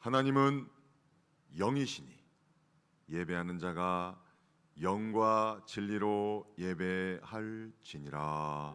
하나님은 영이시니 예배하는 자가 영과 진리로 예배할지니라.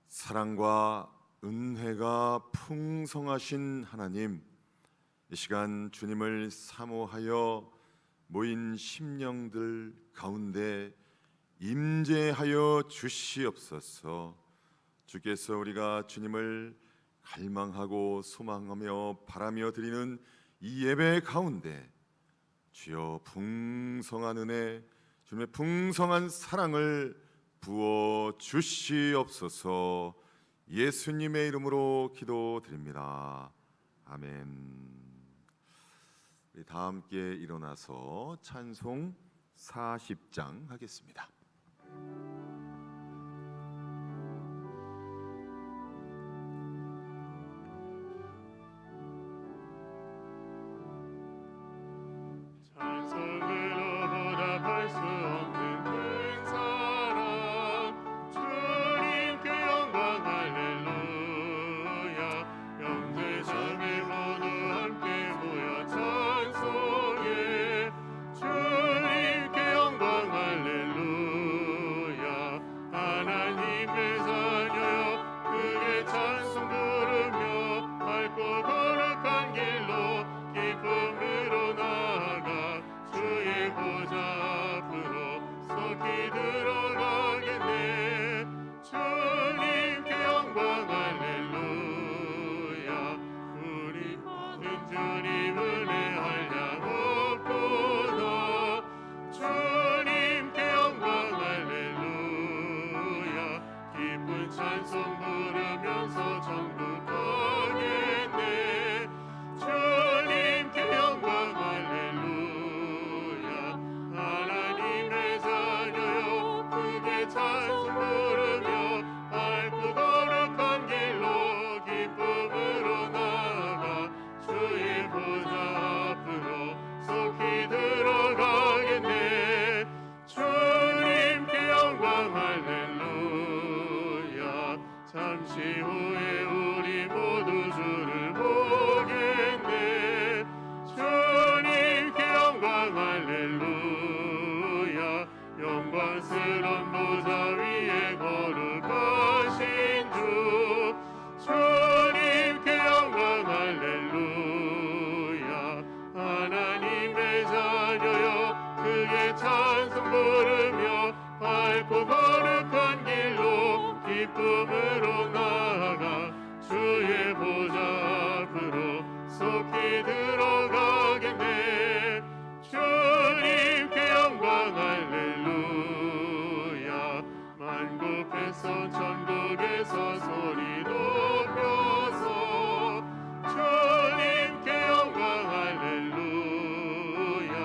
사랑과 은혜가 풍성하신 하나님, 이 시간 주님을 사모하여 모인 심령들 가운데 임재하여 주시옵소서. 주께서 우리가 주님을 갈망하고 소망하며 바라며 드리는 이 예배 가운데 주여 풍성한 은혜, 주님의 풍성한 사랑을 부어 주시옵소서. 예수님의 이름으로 기도드립니다. 아멘. 우리 다 함께 일어나서 찬송 40장 하겠습니다. 찬송으로 보답할 수 없는 큰 사랑, 주님께 영광 할렐루야. 영제자매 모두 함께 모여 찬송해, 주님께 영광 할렐루야. 하나님의 자녀여 크게 찬송 부르며 밝고 거룩한 길로 기쁨으로 나아가 주의 보좌 앞으로 속히 들어가겠네. 주님께 영광 할렐루야. 우리 모든 주님 은혜 한량 없구나. 주님께 영광 할렐루야. 기쁜 찬송 부르면서 천국 가겠네. 주님께 영광 할렐루야. 하나님의 자녀여 크게 찬송 부르며 밝고 거룩한 길로 기쁨으로 나아가 주의 보좌 앞으로 속히 들어가겠네. 주님께 영광 할렐루야. 잠시 후에 우리 모두 주를 보겠네. 주님께 영광 할렐루야. 영광스러운 보좌 위에 거룩하신 주, 주님께 영광 할렐루야. 하나님의 자녀여 크게 찬송 부르며 밝고 거룩한 길로 기쁨으로 나아가 주의 보좌 앞으로 속히 들어가겠네. 주님께 영광 할렐루야. 만국에서 천국에서 소리 높여서 주님께 영광 할렐루야.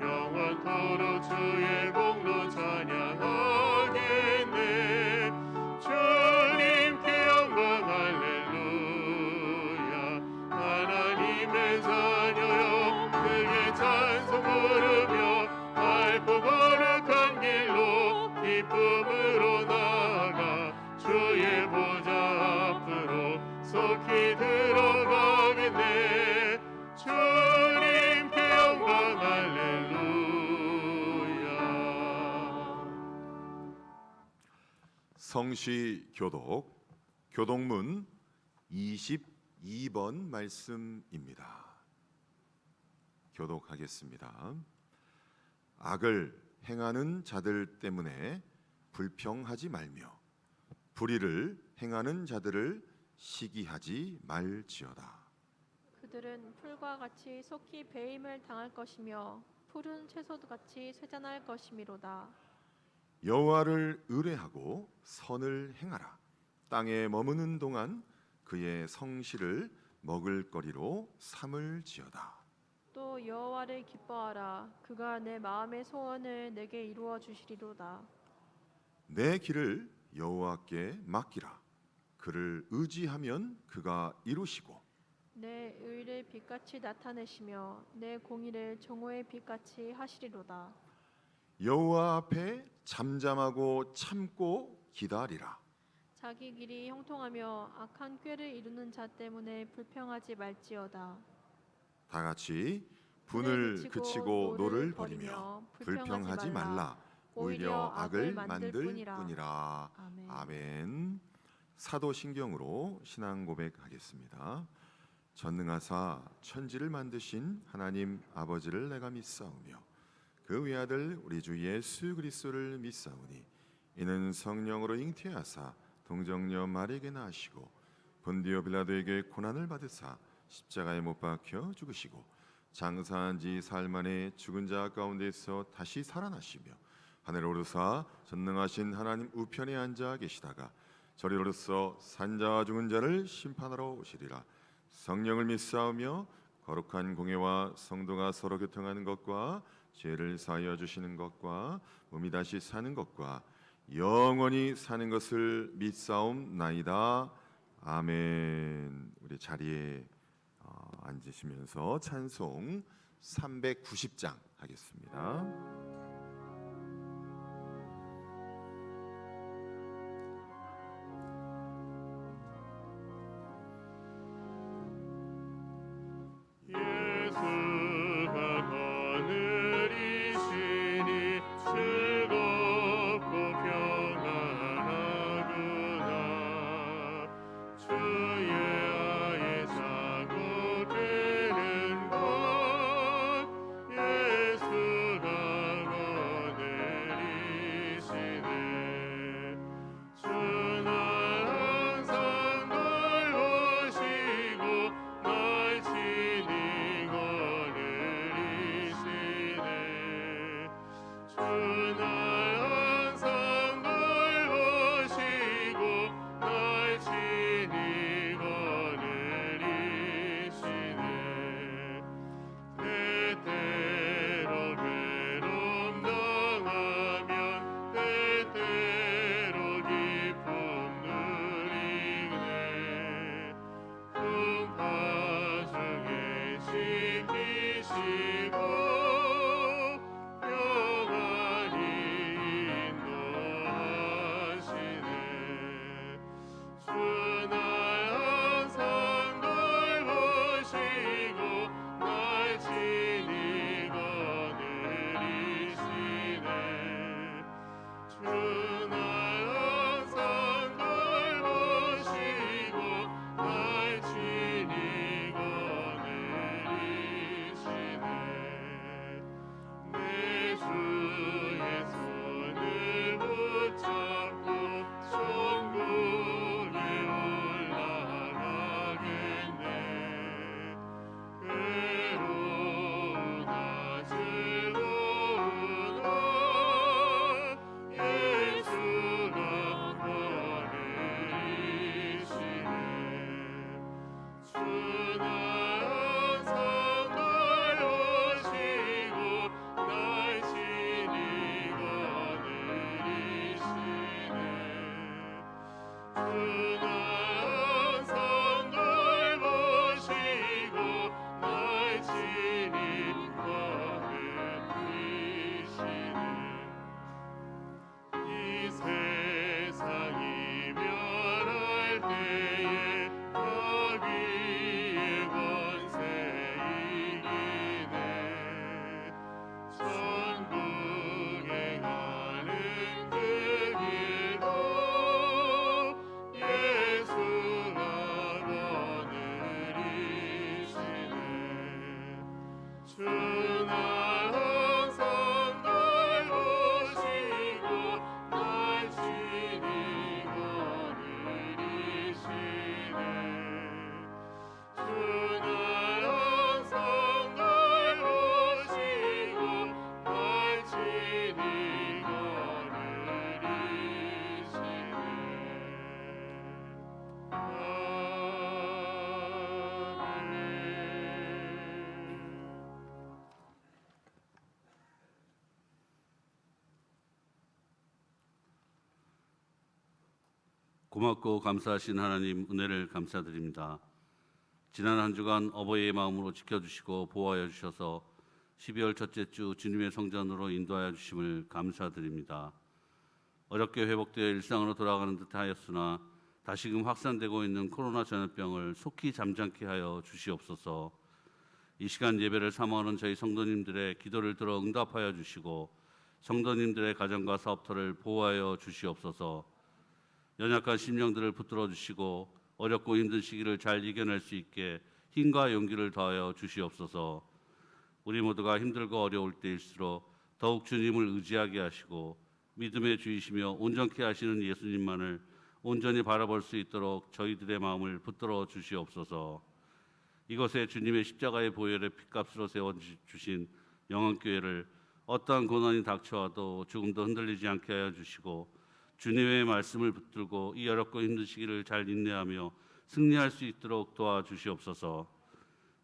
영원토록 주의 공로 찬양하겠네. 주님께 영광 할렐루야. 하나님의 자녀여 크게 찬송 부르며 밝고 거룩한 길로 기쁨으로 나아가 주의 보좌 앞으로 속히 들어가겠네. 주님께 영광 할렐루야. 성시 교독문 22번 말씀입니다. 교독하겠습니다. 악을 행하는 자들 때문에 불평하지 말며 불의를 행하는 자들을 시기하지 말지어다. 그들은 풀과 같이 속히 배임을 당할 것이며 푸른 채소같이 쇠잔할 것이미로다. 여호와를 의뢰하고 선을 행하라. 땅에 머무는 동안 그의 성실을 먹을거리로 삼을지어다. 또 여호와를 기뻐하라. 그가 내 마음의 소원을 내게 이루어 주시리로다. 내 길을 여호와께 맡기라. 그를 의지하면 그가 이루시고 내 의를 빛같이 나타내시며 내 공의를 정오의 빛같이 하시리로다. 여호와 앞에 잠잠하고 참고 기다리라. 자기 길이 형통하며 악한 꾀를 이루는 자 때문에 불평하지 말지어다. 다 같이 분을 그치고 노를 버리며 불평하지 말라. 오히려 악을 만들 뿐이라. 아멘. 아멘. 사도신경으로 신앙 고백하겠습니다. 전능하사 천지를 만드신 하나님 아버지를 내가 믿사오며 그 외아들 우리 주 예수 그리스도를 믿사오니 이는 성령으로 잉태하사 동정녀 마리아에게 나시고 본디오 빌라도에게 고난을 받으사 십자가에 못 박혀 죽으시고 장사한 지 사흘 만에 죽은 자 가운데서 다시 살아나시며 하늘 오르사 전능하신 하나님 우편에 앉아 계시다가 저리 오르서 산자와 죽은 자를 심판하러 오시리라. 성령을 믿사오며 거룩한 공예와 성도가 서로 교통하는 것과 죄를 사하여 주시는 것과 몸이 다시 사는 것과 영원히 사는 것을 믿사옵나이다. 아멘. 우리 자리에 앉으시면서 찬송 390장 하겠습니다. 예수가 거느리시니 즐겁고 평안하구나. 주의 아에 자고 되는 것 예수가 거느리시네. 주는 항상 널 보시고 날 친히 거느리시네. 주는 항상 널 보시고 날 친히 거느리시네. 때때로 괴로움 당하면 때때로 기쁨 누리네. 풍파 중에 지키시고 평안히 인도하시네. 주는 항상 널 보시고 날 친히 거느리시네. 주는 항상 널 보시고 날 친히 거느리시네. 내 주의 손을 붙잡고 천국에 올라가겠네. 괴로우나 즐거우나 예수가 거느리시네. 주는 항상 날 보시고 날 친히 거느리시네. 주는 항상 날 보시고 날 친히 거느리시네. 이 세상이 멸할 때에 마귀의 권세 이기네. 천국에 가는 그 길도 예수가 거느리시네. 주는 항상 날 보시고 날 친히 거느리시네. 주는 항상 날 보시고 날 친히 거느리시네. 아멘. 고맙고 감사하신 하나님 은혜를 감사드립니다. 지난 한 주간 어버이의 마음으로 지켜주시고 보호하여 주셔서 12월 첫째 주 주님의 성전으로 인도하여 주심을 감사드립니다. 어렵게 회복되어 일상으로 돌아가는 듯 하였으나 다시금 확산되고 있는 코로나 전염병을 속히 잠잠케 하여 주시옵소서. 이 시간 예배를 사모하는 저희 성도님들의 기도를 들어 응답하여 주시고 성도님들의 가정과 사업터를 보호하여 주시옵소서. 연약한 심령들을 붙들어 주시고 어렵고 힘든 시기를 잘 이겨낼 수 있게 힘과 용기를 더하여 주시옵소서. 우리 모두가 힘들고 어려울 때일수록 더욱 주님을 의지하게 하시고 믿음의 주이시며 온전케 하시는 예수님만을 온전히 바라볼 수 있도록 저희들의 마음을 붙들어 주시옵소서. 이곳에 주님의 십자가의 보혈의 피값으로 세워주신 영원교회를 어떠한 고난이 닥쳐와도 조금도 흔들리지 않게 하여 주시고 주님의 말씀을 붙들고 이 어렵고 힘든 시기를 잘 인내하며 승리할 수 있도록 도와주시옵소서.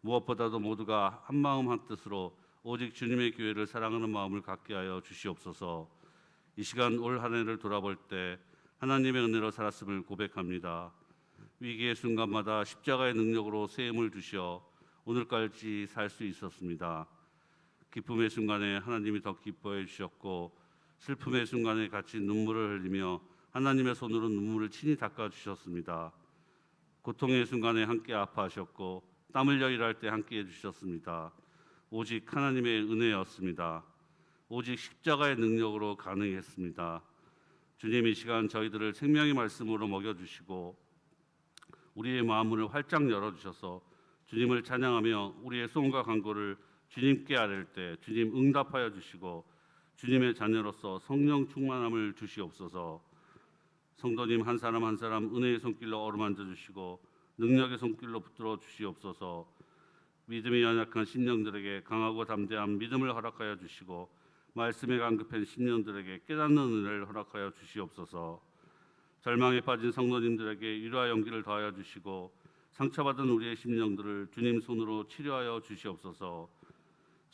무엇보다도 모두가 한마음 한뜻으로 오직 주님의 교회를 사랑하는 마음을 갖게 하여 주시옵소서. 이 시간 올 한 해를 돌아볼 때 하나님의 은혜로 살았음을 고백합니다. 위기의 순간마다 십자가의 능력으로 새 힘을 주셔 오늘까지 살 수 있었습니다. 기쁨의 순간에 하나님이 더 기뻐해 주셨고 슬픔의 순간에 같이 눈물을 흘리며 하나님의 손으로 눈물을 친히 닦아 주셨습니다. 고통의 순간에 함께 아파하셨고 땀 흘려 일할 때 함께 해주셨습니다. 오직 하나님의 은혜였습니다. 오직 십자가의 능력으로 가능했습니다. 주님, 이 시간 저희들을 생명의 말씀으로 먹여주시고 우리의 마음을 활짝 열어주셔서 주님을 찬양하며 우리의 소원과 간구를 주님께 아뢰 때 주님 응답하여 주시고 주님의 자녀로서 성령 충만함을 주시옵소서. 성도님 한 사람 한 사람 은혜의 손길로 어루만져 주시고 능력의 손길로 붙들어 주시옵소서. 믿음이 연약한 심령들에게 강하고 담대한 믿음을 허락하여 주시고 말씀에 간급한 심령들에게 깨닫는 은혜를 허락하여 주시옵소서. 절망에 빠진 성도님들에게 위로와 용기를 더하여 주시고 상처받은 우리의 심령들을 주님 손으로 치료하여 주시옵소서.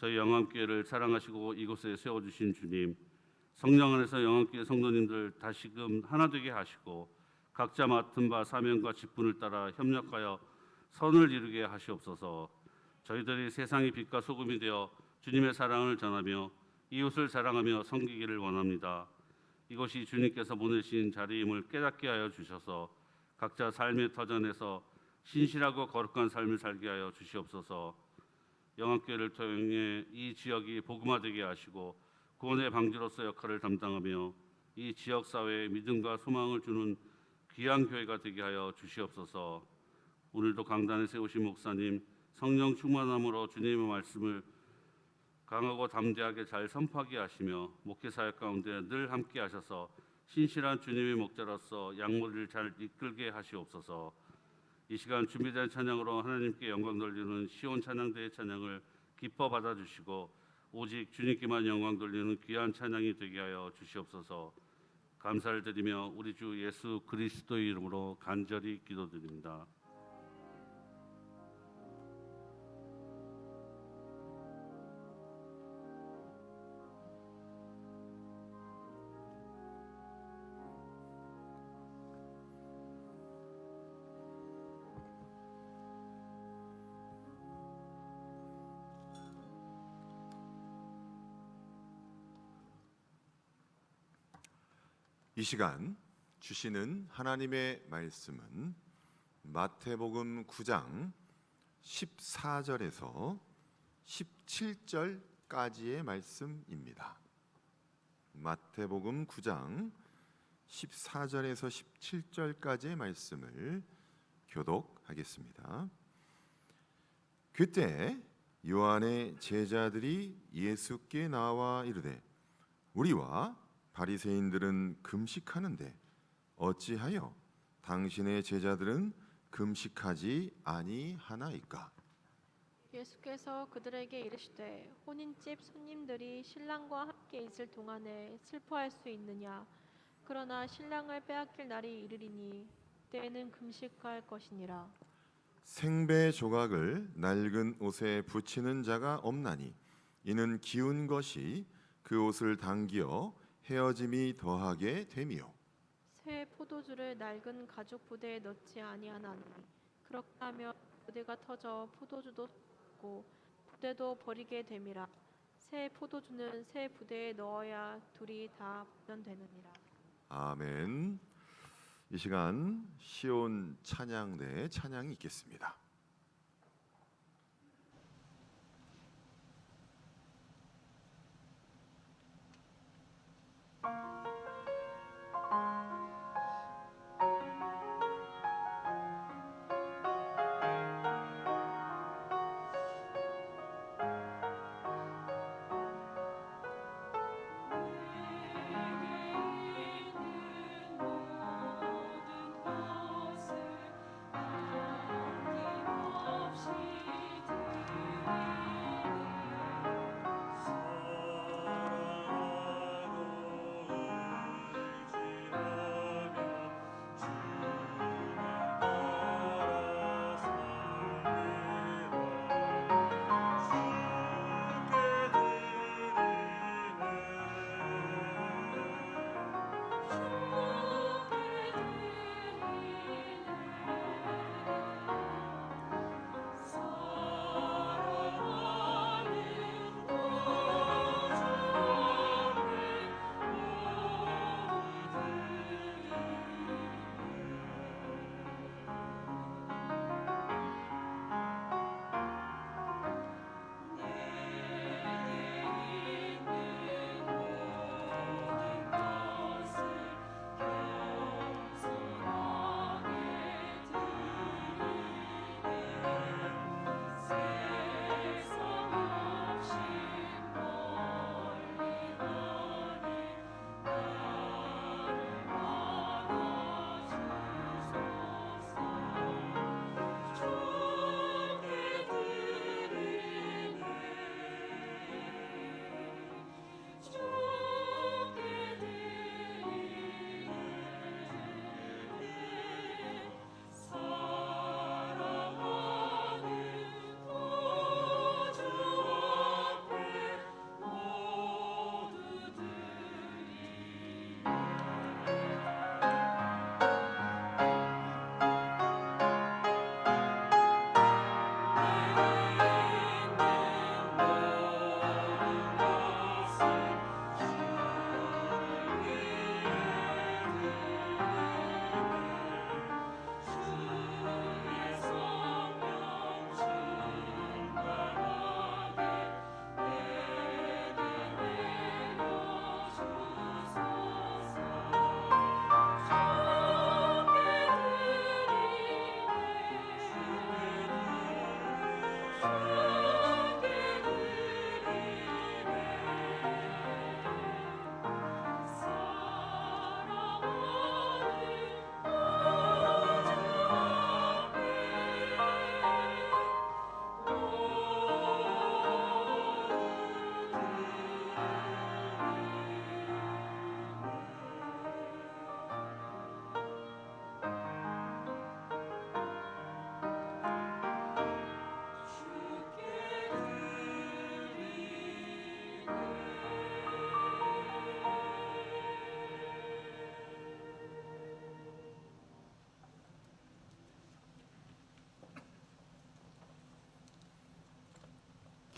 저희 영암교회를 사랑하시고 이곳에 세워주신 주님, 성령 안에서 영암교회 성도님들 다시금 하나 되게 하시고 각자 맡은 바 사명과 직분을 따라 협력하여 선을 이루게 하시옵소서. 저희들이 세상의 빛과 소금이 되어 주님의 사랑을 전하며 이웃을 사랑하며 섬기기를 원합니다. 이것이 주님께서 보내신 자리임을 깨닫게 하여 주셔서 각자 삶의 터전에서 신실하고 거룩한 삶을 살게 하여 주시옵소서. 영암교회를 통해 이 지역이 복음화되게 하시고 구원의 방주로서 역할을 담당하며 이 지역 사회에 믿음과 소망을 주는 귀한 교회가 되게 하여 주시옵소서. 오늘도 강단에 세우신 목사님 성령 충만함으로 주님의 말씀을 강하고 담대하게 잘 선포하게 하시며 목회 사역 가운데 늘 함께 하셔서 신실한 주님의 목자로서 양무리를 잘 이끌게 하시옵소서. 이 시간 준비된 찬양으로 하나님께 영광 돌리는 시온 찬양대의 찬양을 기뻐 받아주시고 오직 주님께만 영광 돌리는 귀한 찬양이 되게 하여 주시옵소서. 감사를 드리며 우리 주 예수 그리스도의 이름으로 간절히 기도드립니다. 이 시간 주시는 하나님의 말씀은 마태복음 9장 14절에서 17절까지의 말씀입니다. 마태복음 9장 14절에서 17절까지의 말씀을 교독하겠습니다. 그때 요한의 제자들이 예수께 나와 이르되 우리와 바리새인들은 금식하는데 어찌하여 당신의 제자들은 금식하지 아니하나이까? 예수께서 그들에게 이르시되 혼인집 손님들이 신랑과 함께 있을 동안에 슬퍼할 수 있느냐? 그러나 신랑을 빼앗길 날이 이르리니 때에는 금식할 것이니라. 생배 조각을 낡은 옷에 붙이는 자가 없나니 이는 기운 것이 그 옷을 당기어 헤어짐이 더하게 되미요. 새 포도주를 낡은 가죽 부대에 넣지 아니하나니 그렇게 하면 부대가 터져 포도주도 쏟고 부대도 버리게 됨이라. 새 포도주는 새 부대에 넣어야 둘이 다 보존되느니라. 아멘. 이 시간 시온 찬양대 찬양이 있겠습니다.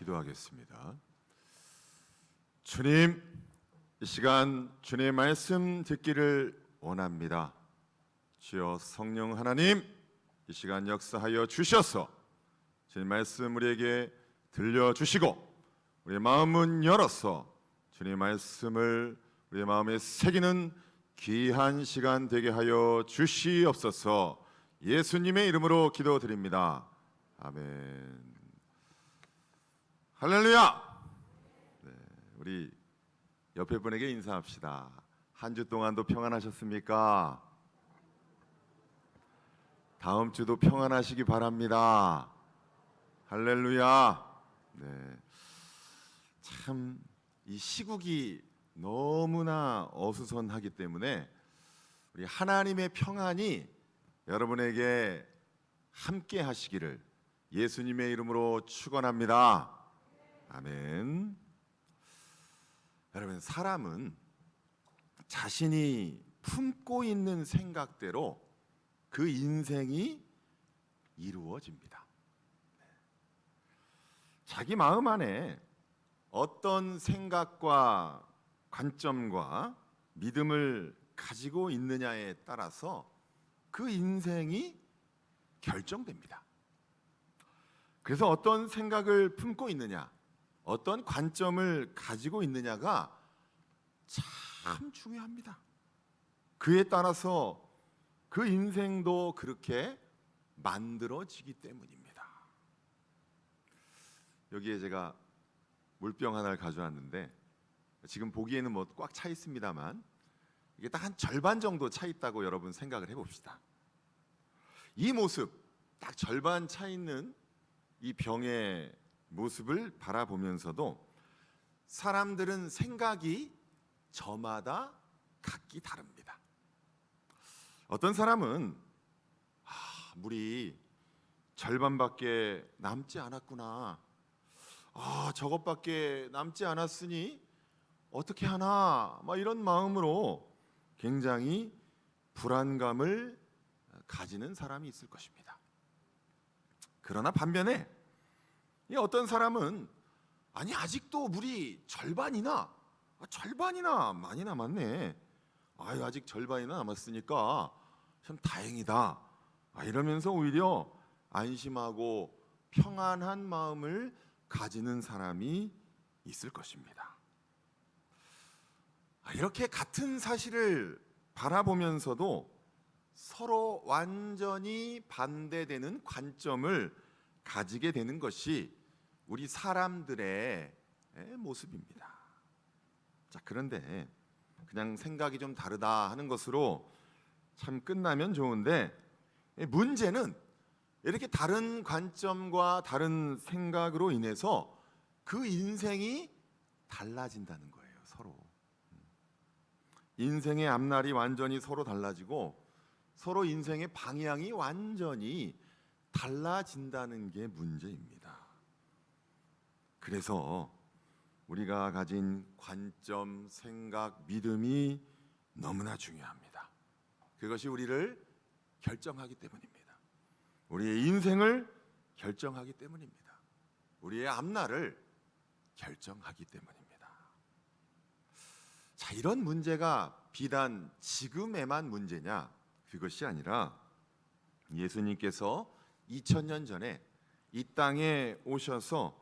기도하겠습니다. 주님, 이 시간 주님의 말씀 듣기를 원합니다. 주여 성령 하나님, 이 시간 역사하여 주셔서 주님 말씀 우리에게 들려주시고 우리의 마음은 열어서 주님의 말씀을 우리의 마음에 새기는 귀한 시간 되게 하여 주시옵소서. 예수님의 이름으로 기도드립니다. 아멘. 할렐루야. 네, 우리 옆에 분에게 인사합시다. 한 주 동안도 평안하셨습니까? 다음 주도 평안하시기 바랍니다. 할렐루야. 네, 참 이 시국이 너무나 어수선하기 때문에 우리 하나님의 평안이 여러분에게 함께 하시기를 예수님의 이름으로 축원합니다. 아멘. 여러분, 사람은 자신이 품고 있는 생각대로 그 인생이 이루어집니다. 자기 마음 안에 어떤 생각과 관점과 믿음을 가지고 있느냐에 따라서 그 인생이 결정됩니다. 그래서 어떤 생각을 품고 있느냐, 어떤 관점을 가지고 있느냐가 참 중요합니다. 그에 따라서 그 인생도 그렇게 만들어지기 때문입니다. 여기에 제가 물병 하나를 가져왔는데 지금 보기에는 뭐 꽉 차 있습니다만 이게 딱 한 절반 정도 차 있다고 여러분 생각을 해봅시다. 이 모습, 딱 절반 차 있는 이 병의 모습을 바라보면서도 사람들은 생각이 저마다 각기 다릅니다. 어떤 사람은 물이 절반밖에 남지 않았구나. 저것밖에 남지 않았으니 어떻게 하나, 이런 마음으로 굉장히 불안감을 가지는 사람이 있을 것입니다. 그러나 반면에 이 어떤 사람은 아직도 물이 절반이나 많이 남았네. 아직 절반이나 남았으니까 참 다행이다. 이러면서 오히려 안심하고 평안한 마음을 가지는 사람이 있을 것입니다. 이렇게 같은 사실을 바라보면서도 서로 완전히 반대되는 관점을 가지게 되는 것이 우리 사람들의 모습입니다. 자, 그런데 그냥 생각이 좀 다르다 하는 것으로 참 끝나면 좋은데, 문제는 이렇게 다른 관점과 다른 생각으로 인해서 그 인생이 달라진다는 거예요. 서로 인생의 앞날이 완전히 서로 달라지고 서로 인생의 방향이 완전히 달라진다는 게 문제입니다. 그래서 우리가 가진 관점, 생각, 믿음이 너무나 중요합니다. 그것이 우리를 결정하기 때문입니다. 우리의 인생을 결정하기 때문입니다. 우리의 앞날을 결정하기 때문입니다. 자, 이런 문제가 비단 지금에만 문제냐? 그것이 아니라 예수님께서 2000년 전에 이 땅에 오셔서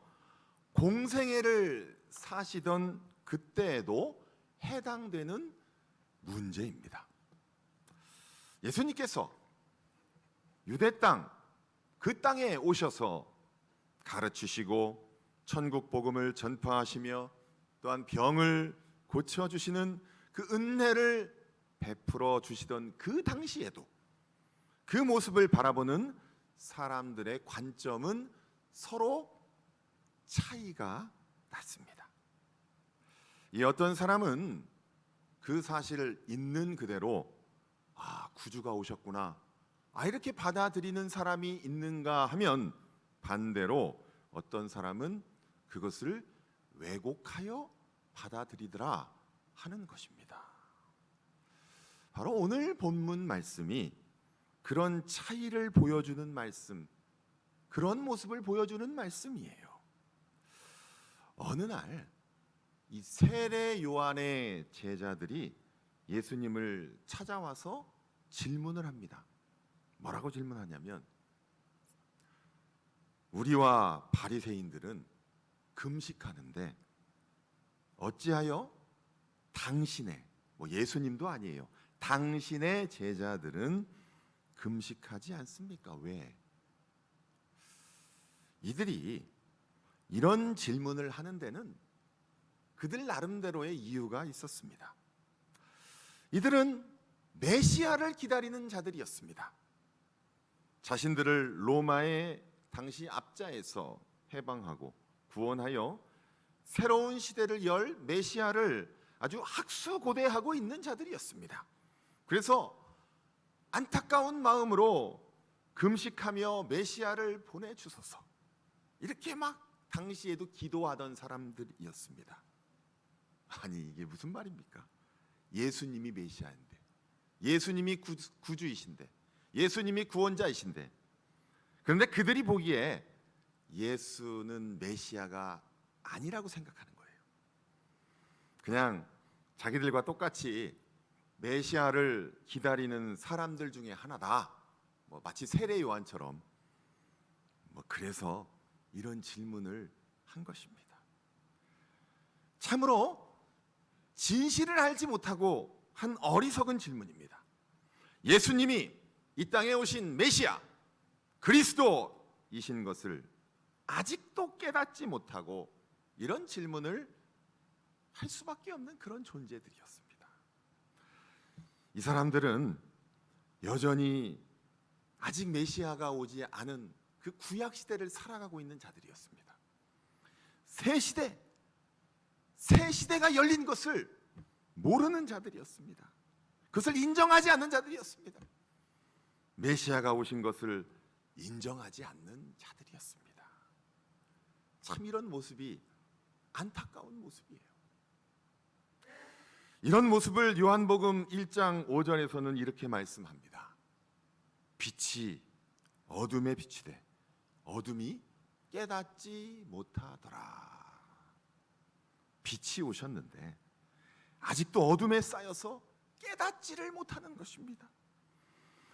공생애를 사시던 그때에도 해당되는 문제입니다. 예수님께서 유대 땅, 그 땅에 오셔서 가르치시고 천국 복음을 전파하시며 또한 병을 고쳐주시는 그 은혜를 베풀어 주시던 그 당시에도 그 모습을 바라보는 사람들의 관점은 서로 차이가 났습니다. 이 어떤 사람은 그 사실을 있는 그대로 구주가 오셨구나, 이렇게 받아들이는 사람이 있는가 하면 반대로 어떤 사람은 그것을 왜곡하여 받아들이더라 하는 것입니다. 바로 오늘 본문 말씀이 그런 차이를 보여주는 말씀, 그런 모습을 보여주는 말씀이에요. 어느 날 이 세례 요한의 제자들이 예수님을 찾아와서 질문을 합니다. 뭐라고 질문하냐면, 우리와 바리새인들은 금식하는데 어찌하여 당신의, 예수님도 아니에요, 당신의 제자들은 금식하지 않습니까? 왜? 이들이 이런 질문을 하는 데는 그들 나름대로의 이유가 있었습니다. 이들은 메시아를 기다리는 자들이었습니다. 자신들을 로마의 당시 압자에서 해방하고 구원하여 새로운 시대를 열 메시아를 아주 학수고대하고 있는 자들이었습니다. 그래서 안타까운 마음으로 금식하며 메시아를 보내주소서, 이렇게 막 당시에도 기도하던 사람들이었습니다. 아니, 이게 무슨 말입니까? 예수님이 메시아인데 예수님이 구주이신데, 예수님이 구원자이신데, 그런데 그들이 보기에 예수는 메시아가 아니라고 생각하는 거예요. 그냥 자기들과 똑같이 메시아를 기다리는 사람들 중에 하나다. 마치 세례 요한처럼. 그래서 이런 질문을 한 것입니다. 참으로 진실을 알지 못하고 한 어리석은 질문입니다. 예수님이 이 땅에 오신 메시아 그리스도이신 것을 아직도 깨닫지 못하고 이런 질문을 할 수밖에 없는 그런 존재들이었습니다. 이 사람들은 여전히 아직 메시아가 오지 않은 그 구약 시대를 살아가고 있는 자들이었습니다. 새 시대가 열린 것을 모르는 자들이었습니다. 그것을 인정하지 않는 자들이었습니다. 메시아가 오신 것을 인정하지 않는 자들이었습니다. 참 이런 모습이 안타까운 모습이에요. 이런 모습을 요한복음 1장 5절에서는 이렇게 말씀합니다. 빛이 어둠에 비치되 어둠이 깨닫지 못하더라. 빛이 오셨는데 아직도 어둠에 쌓여서 깨닫지를 못하는 것입니다.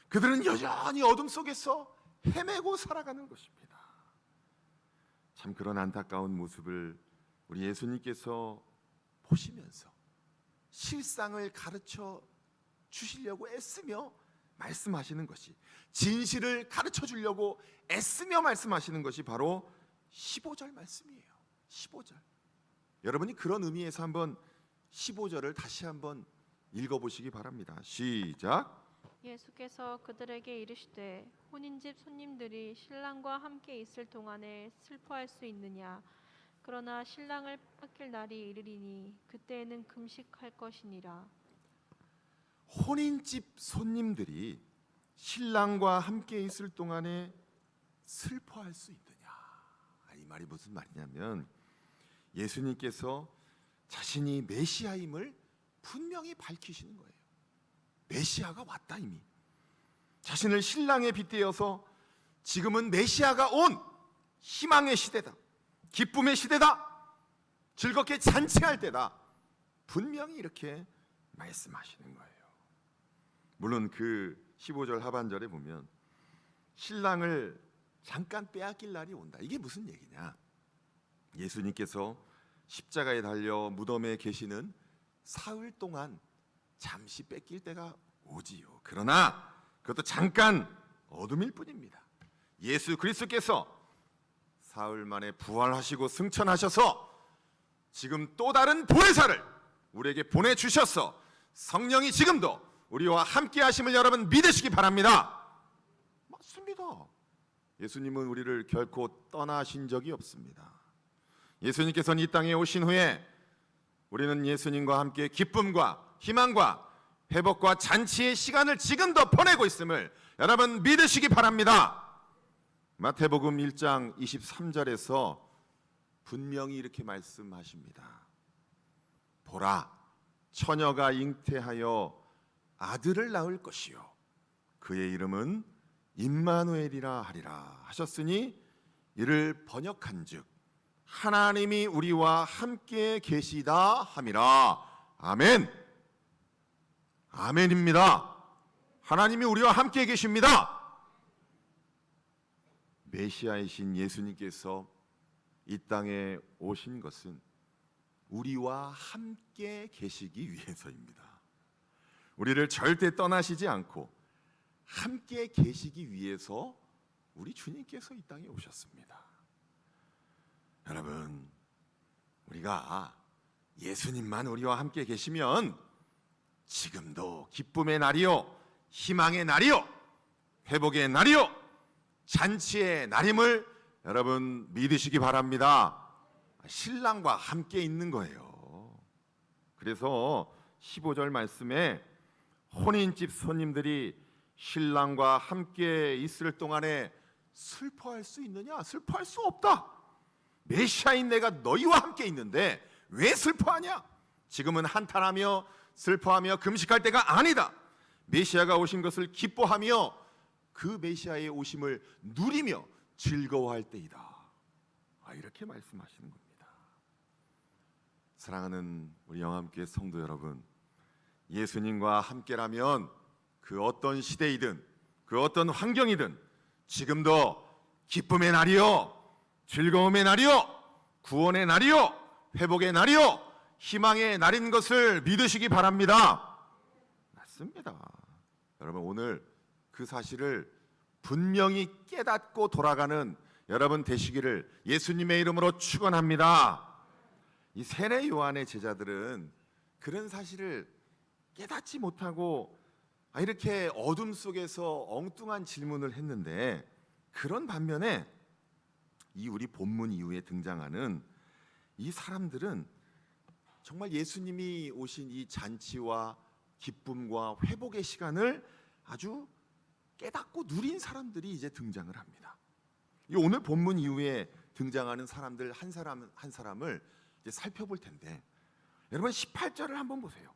그들은 여전히 어둠 속에서 헤매고 살아가는 것입니다. 참 그런 안타까운 모습을 우리 예수님께서 보시면서 실상을 가르쳐 주시려고 애쓰며 말씀하시는 것이, 진실을 가르쳐 주려고 애쓰며 말씀하시는 것이 바로 15절 말씀이에요. 15절. 여러분이 그런 의미에서 한번 15절을 다시 한번 읽어보시기 바랍니다. 시작. 예수께서 그들에게 이르시되 혼인집 손님들이 신랑과 함께 있을 동안에 슬퍼할 수 있느냐? 그러나 신랑을 빼앗길 날이 이르리니 그때에는 금식할 것이니라. 혼인집 손님들이 신랑과 함께 있을 동안에 슬퍼할 수 있느냐? 이 말이 무슨 말이냐면 예수님께서 자신이 메시아임을 분명히 밝히시는 거예요. 메시아가 왔다 이미. 자신을 신랑에 빗대어서 지금은 메시아가 온 희망의 시대다. 기쁨의 시대다. 즐겁게 잔치할 때다. 분명히 이렇게 말씀하시는 거예요. 물론 그 15절 하반절에 보면 신랑을 잠깐 빼앗길 날이 온다. 이게 무슨 얘기냐? 예수님께서 십자가에 달려 무덤에 계시는 사흘 동안 잠시 뺏길 때가 오지요. 그러나 그것도 잠깐 어둠일 뿐입니다. 예수 그리스도께서 사흘 만에 부활하시고 승천하셔서 지금 또 다른 보혜사를 우리에게 보내주셔서 성령이 지금도 우리와 함께 하심을 여러분 믿으시기 바랍니다. 맞습니다. 예수님은 우리를 결코 떠나신 적이 없습니다. 예수님께서는 이 땅에 오신 후에 우리는 예수님과 함께 기쁨과 희망과 회복과 잔치의 시간을 지금도 보내고 있음을 여러분 믿으시기 바랍니다. 마태복음 1장 23절에서 분명히 이렇게 말씀하십니다. 보라, 처녀가 잉태하여 아들을 낳을 것이요 그의 이름은 임마누엘이라 하리라 하셨으니 이를 번역한즉 하나님이 우리와 함께 계시다 함이라. 아멘. 아멘입니다. 하나님이 우리와 함께 계십니다. 메시아이신 예수님께서 이 땅에 오신 것은 우리와 함께 계시기 위해서입니다. 우리를 절대 떠나시지 않고 함께 계시기 위해서 우리 주님께서 이 땅에 오셨습니다. 여러분, 우리가 예수님만 우리와 함께 계시면 지금도 기쁨의 날이요, 희망의 날이요, 회복의 날이요, 잔치의 날임을 여러분 믿으시기 바랍니다. 신랑과 함께 있는 거예요. 그래서 15절 말씀에 혼인집 손님들이 신랑과 함께 있을 동안에 슬퍼할 수 있느냐? 슬퍼할 수 없다. 메시아인 내가 너희와 함께 있는데 왜 슬퍼하냐? 지금은 한탄하며 슬퍼하며 금식할 때가 아니다. 메시아가 오신 것을 기뻐하며 그 메시아의 오심을 누리며 즐거워할 때이다. 이렇게 말씀하시는 겁니다. 사랑하는 우리 영암교회 성도 여러분, 예수님과 함께라면 그 어떤 시대이든 그 어떤 환경이든 지금도 기쁨의 날이요, 즐거움의 날이요, 구원의 날이요, 회복의 날이요, 희망의 날인 것을 믿으시기 바랍니다. 맞습니다. 여러분, 오늘 그 사실을 분명히 깨닫고 돌아가는 여러분 되시기를 예수님의 이름으로 축원합니다. 이 세례 요한의 제자들은 그런 사실을 깨닫지 못하고 이렇게 어둠 속에서 엉뚱한 질문을 했는데, 그런 반면에 이 우리 본문 이후에 등장하는 이 사람들은 정말 예수님이 오신 이 잔치와 기쁨과 회복의 시간을 아주 깨닫고 누린 사람들이 이제 등장을 합니다. 이 오늘 본문 이후에 등장하는 사람들 한 사람 한 사람을 이제 살펴볼 텐데, 여러분 18절을 한번 보세요.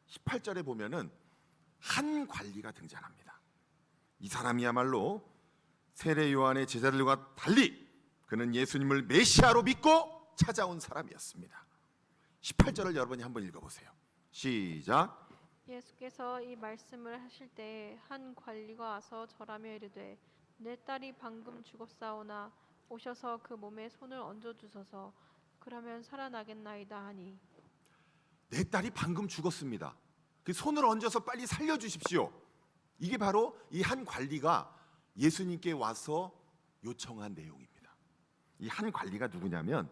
18절에 보면은 한 관리가 등장합니다. 이 사람이야말로 세례 요한의 제자들과 달리 그는 예수님을 메시아로 믿고 찾아온 사람이었습니다. 18절을 여러분이 한번 읽어보세요. 시작. 예수께서 이 말씀을 하실 때 한 관리가 와서 절하며 이르되 내 딸이 방금 죽었사오나 오셔서 그 몸에 손을 얹어 주소서. 그러면 살아나겠나이다 하니. 내 딸이 방금 죽었습니다. 그 손을 얹어서 빨리 살려주십시오. 이게 바로 이 한 관리가 예수님께 와서 요청한 내용입니다. 이 한 관리가 누구냐면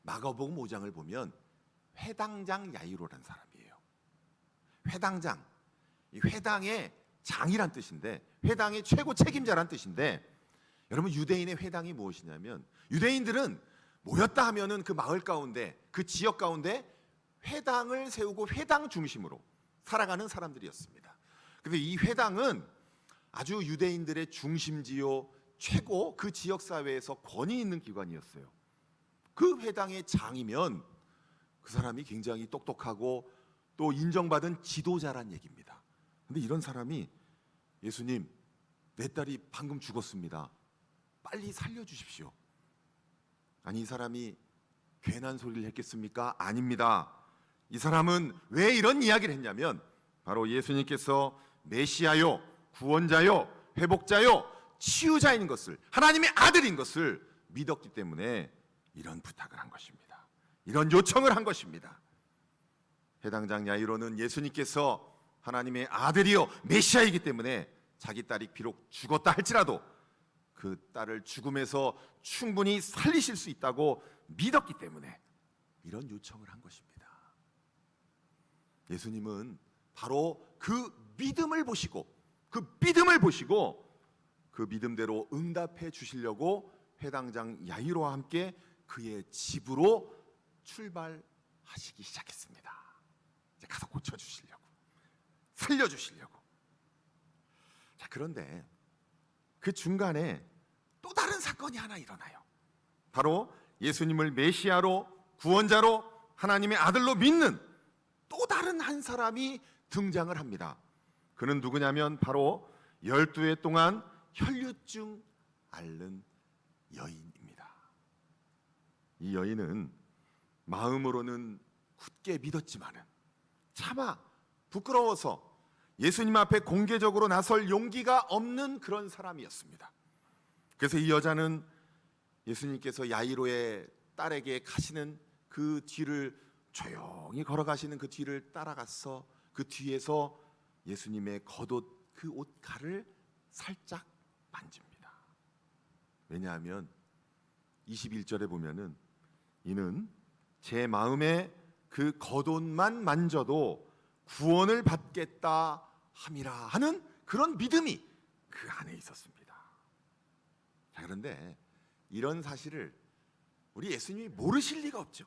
마가복음 5장을 보면 회당장 야이로라는 사람이에요. 회당장, 이 회당의 장이란 뜻인데, 회당의 최고 책임자란 뜻인데, 여러분 유대인의 회당이 무엇이냐면, 유대인들은 모였다 하면은 그 마을 가운데, 그 지역 가운데 회당을 세우고 회당 중심으로 살아가는 사람들이었습니다. 그런데 이 회당은 아주 유대인들의 중심지요, 최고 그 지역 사회에서 권위 있는 기관이었어요. 그 회당의 장이면 그 사람이 굉장히 똑똑하고 또 인정받은 지도자란 얘기입니다. 근데 이런 사람이 예수님, 내 딸이 방금 죽었습니다. 빨리 살려주십시오. 아니, 이 사람이 괜한 소리를 했겠습니까? 아닙니다. 이 사람은 왜 이런 이야기를 했냐면, 바로 예수님께서 메시아요, 구원자요, 회복자요, 치유자인 것을, 하나님의 아들인 것을 믿었기 때문에 이런 부탁을 한 것입니다. 이런 요청을 한 것입니다. 회당장 야이로는 예수님께서 하나님의 아들이요 메시아이기 때문에 자기 딸이 비록 죽었다 할지라도 그 딸을 죽음에서 충분히 살리실 수 있다고 믿었기 때문에 이런 요청을 한 것입니다. 예수님은 바로 그 믿음을 보시고 그 믿음대로 응답해 주시려고 회당장 야이로와 함께 그의 집으로 출발하시기 시작했습니다. 이제 가서 고쳐주시려고, 살려주시려고. 자, 그런데 그 중간에 또 다른 사건이 하나 일어나요. 바로 예수님을 메시아로, 구원자로, 하나님의 아들로 믿는 또 다른 한 사람이 등장을 합니다. 그는 누구냐면 바로 12해 동안 혈류증 앓는 여인입니다. 이 여인은 마음으로는 굳게 믿었지만은 차마 부끄러워서 예수님 앞에 공개적으로 나설 용기가 없는 그런 사람이었습니다. 그래서 이 여자는 예수님께서 야이로의 딸에게 가시는 그 뒤를, 조용히 걸어가시는 그 뒤를 따라가서 그 뒤에서 예수님의 겉옷, 그 옷갈을 살짝 만집니다. 왜냐하면 21절에 보면은 이는 제 마음에 그 겉옷만 만져도 구원을 받겠다 함이라 하는 그런 믿음이 그 안에 있었습니다. 자, 그런데 이런 사실을 우리 예수님이 모르실 리가 없죠.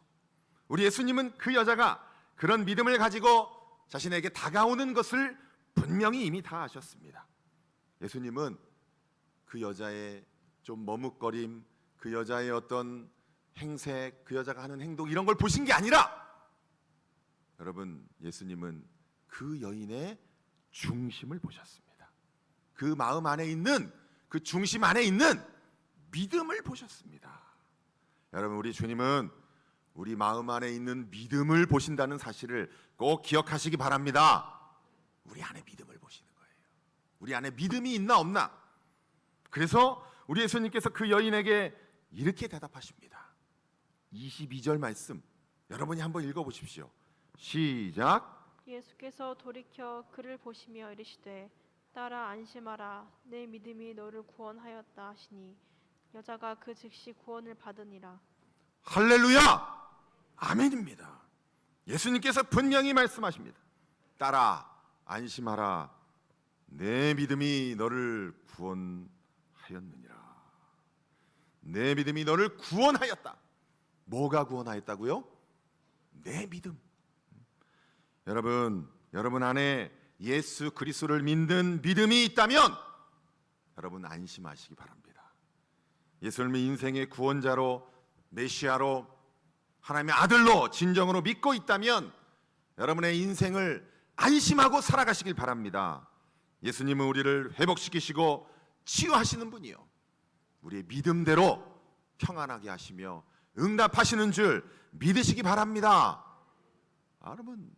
우리 예수님은 그 여자가 그런 믿음을 가지고 자신에게 다가오는 것을 분명히 이미 다 아셨습니다. 예수님은 그 여자의 좀 머뭇거림, 그 여자의 어떤 행색, 그 여자가 하는 행동, 이런 걸 보신 게 아니라, 여러분, 예수님은 그 여인의 중심을 보셨습니다. 그 마음 안에 있는 그 중심 안에 있는 믿음을 보셨습니다. 여러분, 우리 주님은 우리 마음 안에 있는 믿음을 보신다는 사실을 꼭 기억하시기 바랍니다. 우리 안에 믿음을 보시는 거예요. 우리 안에 믿음이 있나 없나. 그래서 우리 예수님께서 그 여인에게 이렇게 대답하십니다. 22절 말씀 여러분이 한번 읽어보십시오. 시작. 예수께서 돌이켜 그를 보시며 이르시되 딸아 안심하라 내 믿음이 너를 구원하였다 하시니 여자가 그 즉시 구원을 받으니라. 할렐루야! 아멘입니다. 예수님께서 분명히 말씀하십니다. 딸아 안심하라 내 믿음이 너를 구원하였느니라. 내 믿음이 너를 구원하였다. 뭐가 구원하였다고요? 내 믿음. 여러분 안에 예수 그리스도를 믿는 믿음이 있다면 여러분 안심하시기 바랍니다. 예수님을 인생의 구원자로 메시아로 하나님의 아들로 진정으로 믿고 있다면 여러분의 인생을 안심하고 살아가시길 바랍니다. 예수님은 우리를 회복시키시고 치유하시는 분이요 우리의 믿음대로 평안하게 하시며 응답하시는 줄 믿으시기 바랍니다. 여러분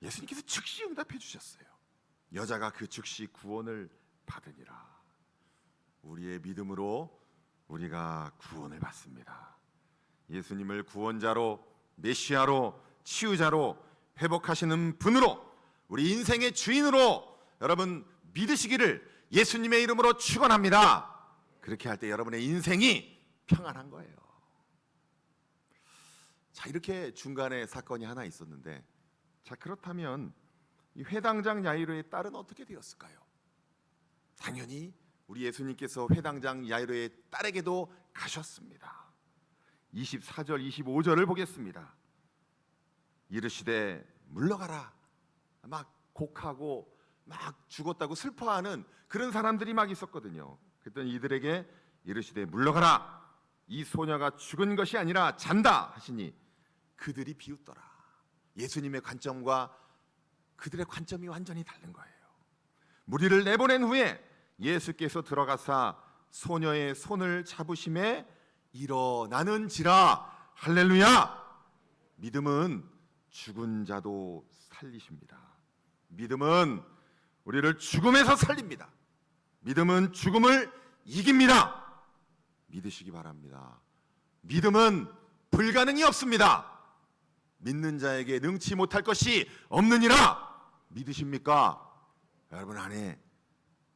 예수님께서 즉시 응답해 주셨어요. 여자가 그 즉시 구원을 받으니라. 우리의 믿음으로 우리가 구원을 받습니다. 예수님을 구원자로 메시아로 치유자로 회복하시는 분으로 우리 인생의 주인으로 여러분 믿으시기를 예수님의 이름으로 축원합니다. 그렇게 할 때 여러분의 인생이 평안한 거예요. 자, 이렇게 중간에 사건이 하나 있었는데 자, 그렇다면 이 회당장 야이로의 딸은 어떻게 되었을까요? 당연히 우리 예수님께서 회당장 야이로의 딸에게도 가셨습니다. 24절 25절을 보겠습니다. 이르시되 물러가라. 막 곡하고 막 죽었다고 슬퍼하는 그런 사람들이 막 있었거든요. 그랬더니 이들에게 이르시되 물러가라. 이 소녀가 죽은 것이 아니라 잔다 하시니 그들이 비웃더라. 예수님의 관점과 그들의 관점이 완전히 다른 거예요. 무리를 내보낸 후에 예수께서 들어가사 소녀의 손을 잡으심에 일어나는지라. 할렐루야. 믿음은 죽은 자도 살리십니다. 믿음은 우리를 죽음에서 살립니다. 믿음은 죽음을 이깁니다. 믿으시기 바랍니다. 믿음은 불가능이 없습니다. 믿는 자에게 능치 못할 것이 없느니라. 믿으십니까? 여러분 안에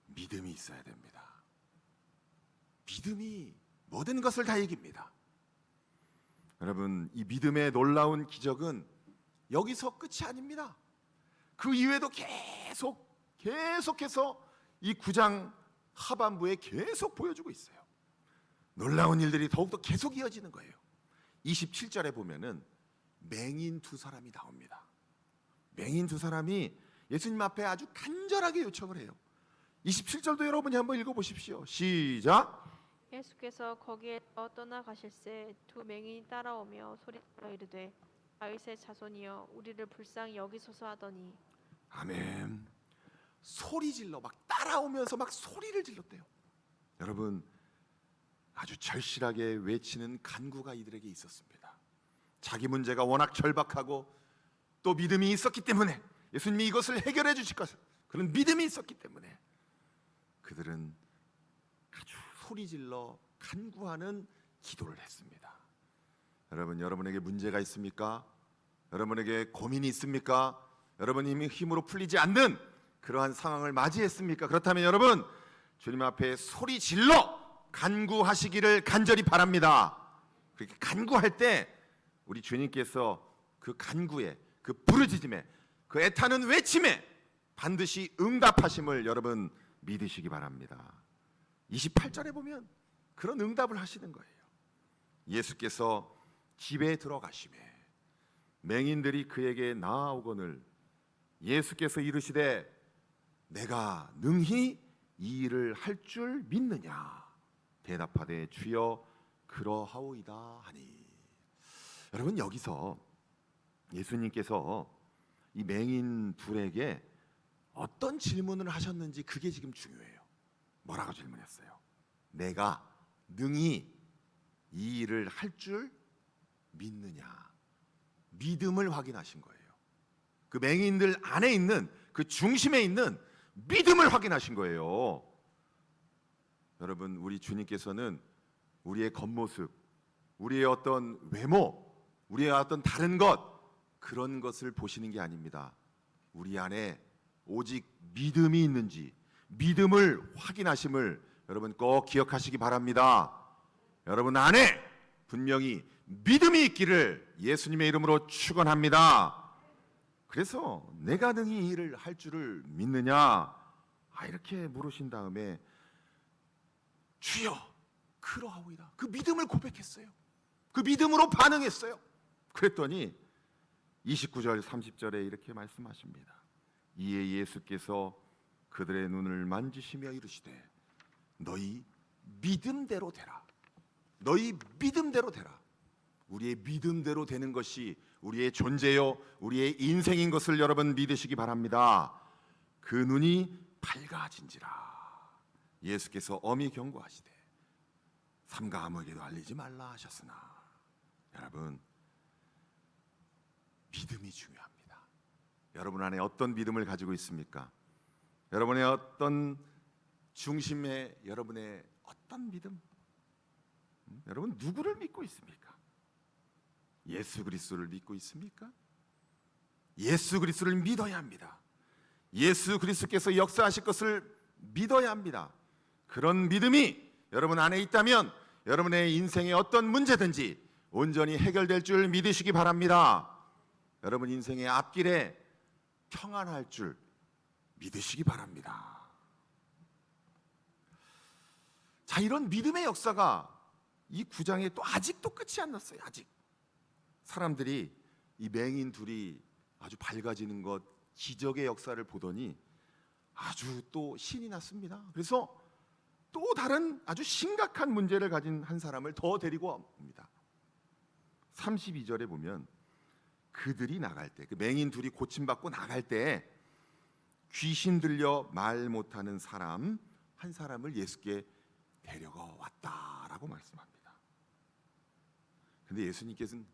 믿음이 있어야 됩니다. 믿음이 모든 것을 다 이깁니다. 여러분 이 믿음의 놀라운 기적은 여기서 끝이 아닙니다. 그 이후에도 계속해서 이 9장 하반부에 계속 보여주고 있어요. 놀라운 일들이 더욱더 계속 이어지는 거예요. 27절에 보면은 맹인 두 사람이 나옵니다. 맹인 두 사람이 예수님 앞에 아주 간절하게 요청을 해요. 27절도 여러분이 한번 읽어보십시오. 시작. 예수께서 거기에서 떠나가실새 두 맹인이 따라오며 소리쳐 이르되 다윗의 자손이여 우리를 불쌍히 여기소서 하더니 아멘. 소리 질러 막 따라오면서 막 소리를 질렀대요. 여러분 아주 절실하게 외치는 간구가 이들에게 있었습니다. 자기 문제가 워낙 절박하고 또 믿음이 있었기 때문에 예수님이 이것을 해결해 주실 것 그런 믿음이 있었기 때문에 그들은 아주 소리질러 간구하는 기도를 했습니다. 여러분 여러분에게 문제가 있습니까? 여러분에게 고민이 있습니까? 여러분이 힘으로 풀리지 않는 그러한 상황을 맞이했습니까? 그렇다면 여러분 주님 앞에 소리질러 간구하시기를 간절히 바랍니다. 그렇게 간구할 때 우리 주님께서 그 간구에 그 부르짖음에 그 애타는 외침에 반드시 응답하심을 여러분 믿으시기 바랍니다. 28절에 보면 그런 응답을 하시는 거예요. 예수께서 집에 들어가시매 맹인들이 그에게 나아오거늘 예수께서 이르시되 내가 능히 이 일을 할 줄 믿느냐 대답하되 주여 그러하오이다 하니. 여러분 여기서 예수님께서 이 맹인 둘에게 어떤 질문을 하셨는지 그게 지금 중요해요. 뭐라고 질문했어요? 내가 능히 이 일을 할 줄 믿느냐? 믿음을 확인하신 거예요. 그 맹인들 안에 있는 그 중심에 있는 믿음을 확인하신 거예요. 여러분, 우리 주님께서는 우리의 겉모습, 우리의 어떤 외모, 우리의 어떤 다른 것, 그런 것을 보시는 게 아닙니다. 우리 안에 오직 믿음이 있는지, 믿음을 확인하심을 여러분 꼭 기억하시기 바랍니다. 여러분 안에 분명히 믿음이 있기를 예수님의 이름으로 축원합니다. 그래서 내가 능히 이 일을 할 줄을 믿느냐? 이렇게 물으신 다음에 주여 그러하오이다. 그 믿음을 고백했어요. 그 믿음으로 반응했어요. 그랬더니 29절 30절에 이렇게 말씀하십니다. 이에 예수께서 그들의 눈을 만지시며 이르시되 너희 믿음대로 되라. 너희 믿음대로 되라. 우리의 믿음대로 되는 것이 우리의 존재요 우리의 인생인 것을 여러분 믿으시기 바랍니다. 그 눈이 밝아진지라. 예수께서 엄히 경고하시되 삼가 아무에게도 알리지 말라 하셨으나, 여러분 믿음이 중요합니다. 여러분 안에 어떤 믿음을 가지고 있습니까? 여러분의 어떤 중심에 여러분의 어떤 믿음? 여러분 누구를 믿고 있습니까? 예수 그리스도를 믿고 있습니까? 예수 그리스도를 믿어야 합니다. 예수 그리스도께서 역사하실 것을 믿어야 합니다. 그런 믿음이 여러분 안에 있다면 여러분의 인생의 어떤 문제든지 온전히 해결될 줄 믿으시기 바랍니다. 여러분 인생의 앞길에 평안할 줄 믿으시기 바랍니다. 자, 이런 믿음의 역사가 이 9장에 또 아직도 끝이 안 났어요. 아직 사람들이 이 맹인 둘이 아주 밝아지는 것, 기적의 역사를 보더니 아주 또 신이 났습니다. 그래서 또 다른 아주 심각한 문제를 가진 한 사람을 더 데리고 옵니다. 32절에 보면 그들이 나갈 때, 그 맹인 둘이 고침받고 나갈 때 귀신 들려 말 못하는 사람 한 사람을 예수께 데려가 왔다라고 말씀합니다. 근데 예수님께서는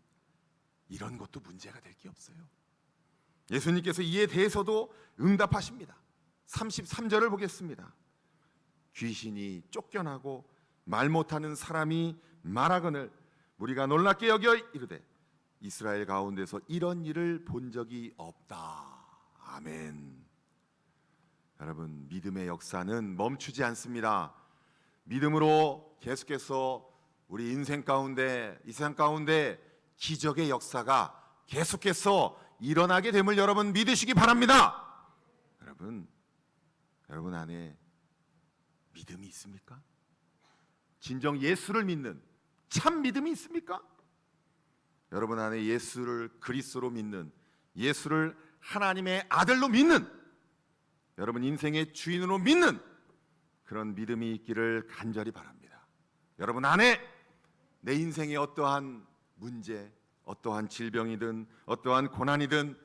이런 것도 문제가 될 게 없어요. 예수님께서 이에 대해서도 응답하십니다. 33절을 보겠습니다. 귀신이 쫓겨나고 말 못하는 사람이 말하거늘 무리가 놀랍게 여겨 이르되 이스라엘 가운데서 이런 일을 본 적이 없다. 아멘. 여러분 믿음의 역사는 멈추지 않습니다. 믿음으로 계속해서 우리 인생 가운데, 이 세상 가운데 기적의 역사가 계속해서 일어나게 됨을 여러분 믿으시기 바랍니다. 여러분 안에 믿음이 있습니까? 진정 예수를 믿는 참 믿음이 있습니까? 여러분 안에 예수를 그리스도로 믿는, 예수를 하나님의 아들로 믿는, 여러분 인생의 주인으로 믿는 그런 믿음이 있기를 간절히 바랍니다. 여러분 안에 내 인생의 어떠한 문제, 어떠한 질병이든 어떠한 고난이든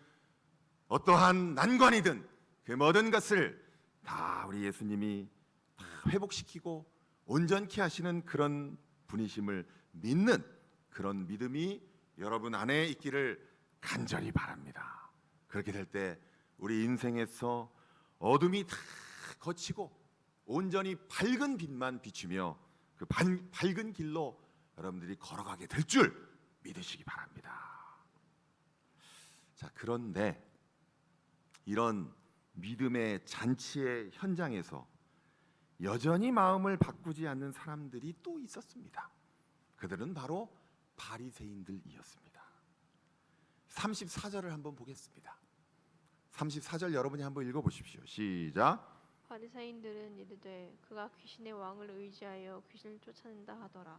어떠한 난관이든 그 모든 것을 다 우리 예수님이 다 회복시키고 온전케 하시는 그런 분이심을 믿는 그런 믿음이 여러분 안에 있기를 간절히 바랍니다. 그렇게 될 때 우리 인생에서 어둠이 다 거치고 온전히 밝은 빛만 비추며 그 밝은 길로 여러분들이 걸어가게 될 줄 믿으시기 바랍니다. 자, 그런데 이런 믿음의 잔치의 현장에서 여전히 마음을 바꾸지 않는 사람들이 또 있었습니다. 그들은 바로 바리새인들이었습니다. 34절을 한번 보겠습니다. 34절 여러분이 한번 읽어 보십시오. 시작. 바리새인들은 이르되 그가 귀신의 왕을 의지하여 귀신을 쫓아낸다 하더라.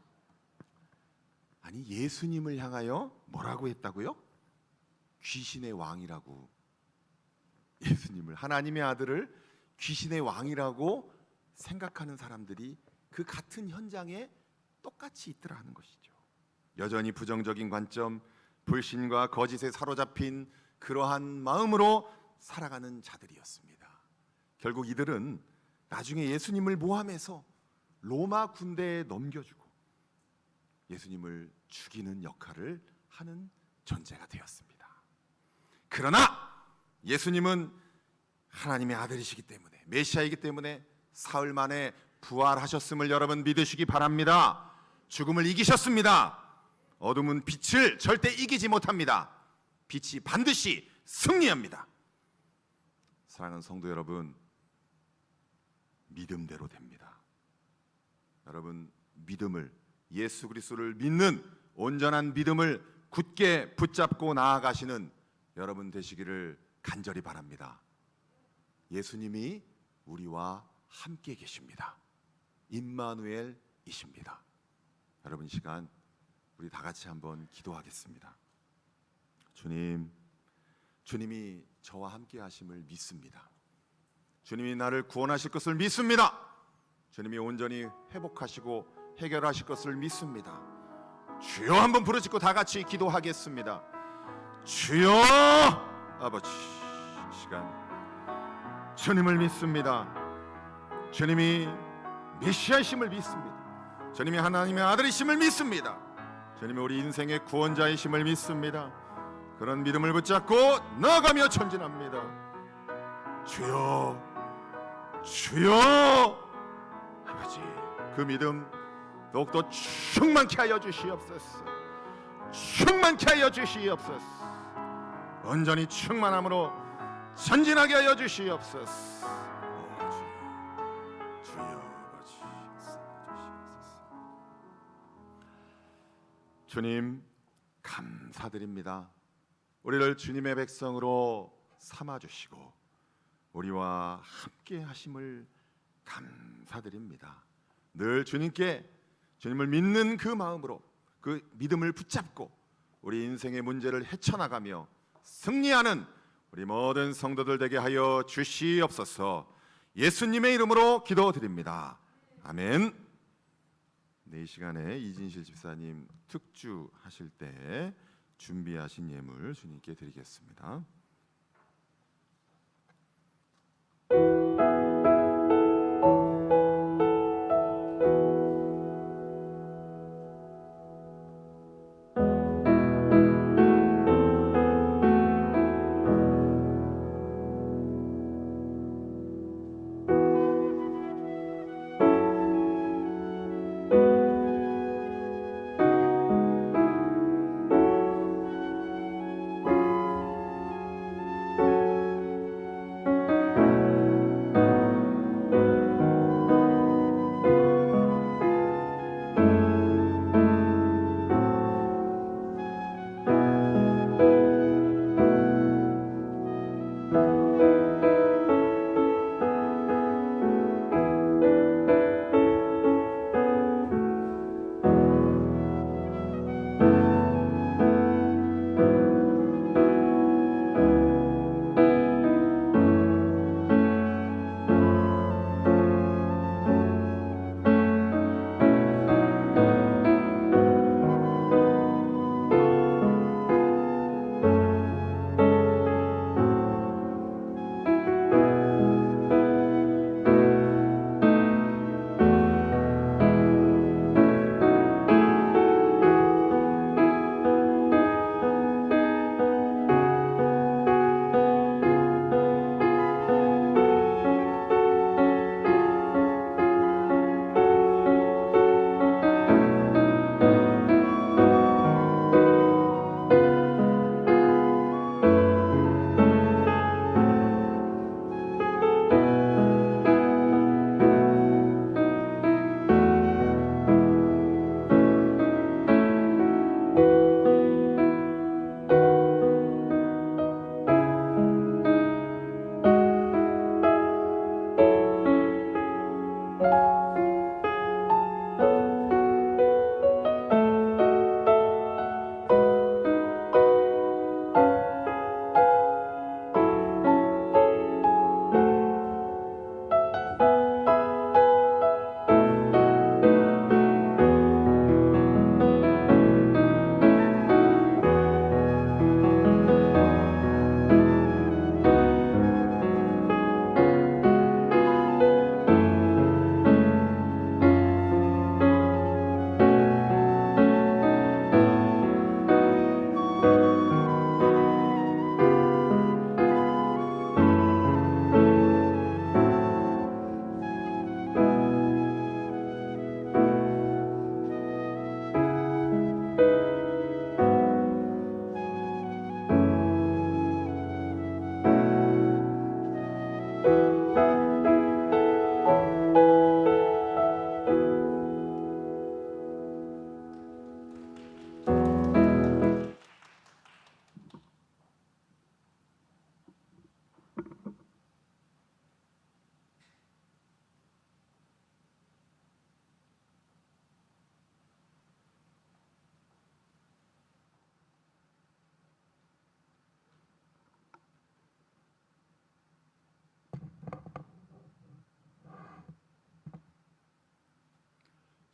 아니 예수님을 향하여 뭐라고 했다고요? 귀신의 왕이라고. 예수님을, 하나님의 아들을 귀신의 왕이라고 생각하는 사람들이 그 같은 현장에 똑같이 있더라 하는 것이죠. 여전히 부정적인 관점, 불신과 거짓에 사로잡힌 그러한 마음으로 살아가는 자들이었습니다. 결국 이들은 나중에 예수님을 모함해서 로마 군대에 넘겨주고 예수님을 죽이는 역할을 하는 존재가 되었습니다. 그러나 예수님은 하나님의 아들이시기 때문에, 메시아이기 때문에 사흘 만에 부활하셨음을 여러분 믿으시기 바랍니다. 죽음을 이기셨습니다. 어둠은 빛을 절대 이기지 못합니다. 빛이 반드시 승리합니다. 사랑하는 성도 여러분, 믿음대로 됩니다. 여러분, 믿음을, 예수 그리스도를 믿는 온전한 믿음을 굳게 붙잡고 나아가시는 여러분 되시기를 간절히 바랍니다. 예수님이 우리와 함께 계십니다. 임마누엘이십니다. 여러분, 이 시간 우리 다 같이 한번 기도하겠습니다. 주님, 주님이 저와 함께 하심을 믿습니다. 주님이 나를 구원하실 것을 믿습니다. 주님이 온전히 회복하시고 해결하실 것을 믿습니다. 주여 한번 부르짖고 다 같이 기도하겠습니다. 주여, 아버지, 이 시간 주님을 믿습니다. 주님이 메시아이심을 믿습니다. 주님이 하나님의 아들이심을 믿습니다. 주님이 우리 인생의 구원자이심을 믿습니다. 그런 믿음을 붙잡고 나아가며 전진합니다. 주여, 주여, 아버지, 그 믿음 더욱더 충만케 하여 주시옵소서. 충만케 하여 주시옵소서. 온전히 충만함으로 전진하게 하여 주시옵소서. 주여, 아버지, 주님 감사드립니다. 우리를 주님의 백성으로 삼아주시고 우리와 함께 하심을 감사드립니다. 늘 주님께, 주님을 믿는 그 마음으로 그 믿음을 붙잡고 우리 인생의 문제를 헤쳐나가며 승리하는 우리 모든 성도들 되게 하여 주시옵소서. 예수님의 이름으로 기도드립니다. 아멘. 네, 이 시간에 이진실 집사님 특주 하실 때 준비하신 예물 주님께 드리겠습니다.